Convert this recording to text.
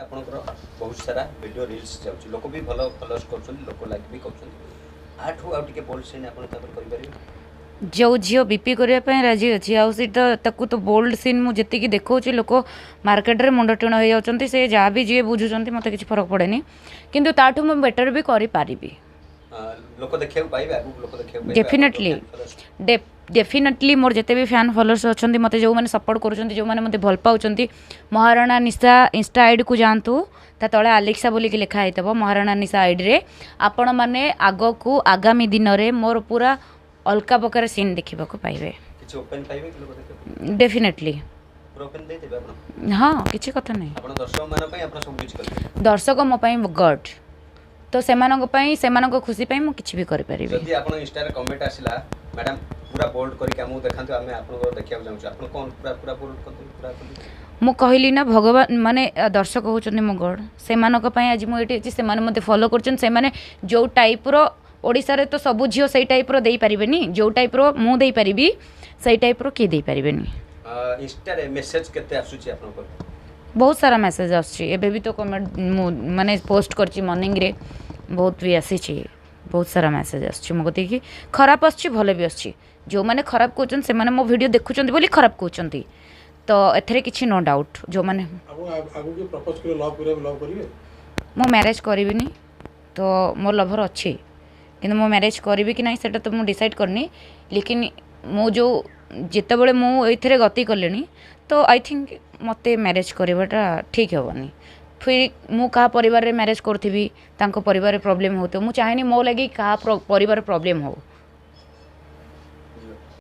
आपनकर बहुत सारा वीडियो रील्स जाउची लोक भी भलो फॉलोअर्स करछन लोक लाइक भी करछन आठो आउ टिके बोल्ड सीन आपन तापर करि परिबे जो झील बीपी करने राजी अच्छी आउ तो बोल्ड सीन मुझे देखा लोक मार्केट रे मुंड टिण हो जाती से जहाँ भी जी बुझुं मत किसी फरक पड़े किंतु ताठू मुझे बेटर भी करी लोक देखिया पाइबे आगु लोक देखिया पाइबे डेफिनेटली डेफिनेटली मोर जिते भी फैन फॉलोअर्स अच्छा मत जो मैंने सपोर्ट कर मत भल पाँच महाराणा निशा इंस्टा आईडी को जातु ता तले आलेक्सा बोलिकी लिखाई थब महाराणा निशा आईडी रे आपण मैंने आग को आगामी दिन में मोर पूरा अलका प्रकार सीन देखा पाइबे किछि ओपन पाइबे कि लोक देखिया डेफिनेटली पूरा ओपन दे देबे आपण हाँ किसी कथा नहीं आपण दर्शक मान पई आपण सब कुछ करबे दर्शक मो पई गॉड तो सेमानक खुशी पई मु किछि भी करि परिबे जदि आपण इंस्टा रे कमेंट आसिला मैडम पूरा बोल्ड करी हमहु देखांतु आमे आपण देखिया जाउछु आपण कोन पूरा पूरा बोल्ड कर पूरा मु कहली ना भगवान माने दर्शक होचनी मो गॉड सेमानक पई आज मु एठी से माने मते फॉलो करछन से माने जो टाइप रो ओडिसा रे तो सब झियो सेई टाइप रो देई परिबेनी जो टाइप रो मु देई परिबी सेई टाइप रो के देई परिबेनी इंस्टा रे मेसेज केते आसुची आपण को बहुत सारा मेसेज आछी एबे भी तो कमेंट माने पोस्ट करची मॉर्निंग रे बहुत भी आसी बहुत सारा मेसेज आछी मो देखि खराब आछी भले भी आछी जो माने खराब कहउछन से माने मो वीडियो देखुछन बोली खराब कहउछन तो एथरे किछि नो डाउट जो माने आगु के प्रपोज करे लव करिवे मो मैरिज करबिनी तो मोर लवर अच्छी किंतु मो मैरिज करी कि नहीं सेटा तो मु डिसाइड करनी लेकिन मो जो जिते बड़े मु एथरे गति कलेनी तो आई थिंक मते मैरिज करवाटा ठीक हेबनी फिर मु कहा परिवार रे मैरिज करथिबी तांको परिवार रे प्रॉब्लम हो तो मु चाहेनी मो लगी कहा परिवार प्रॉब्लम हो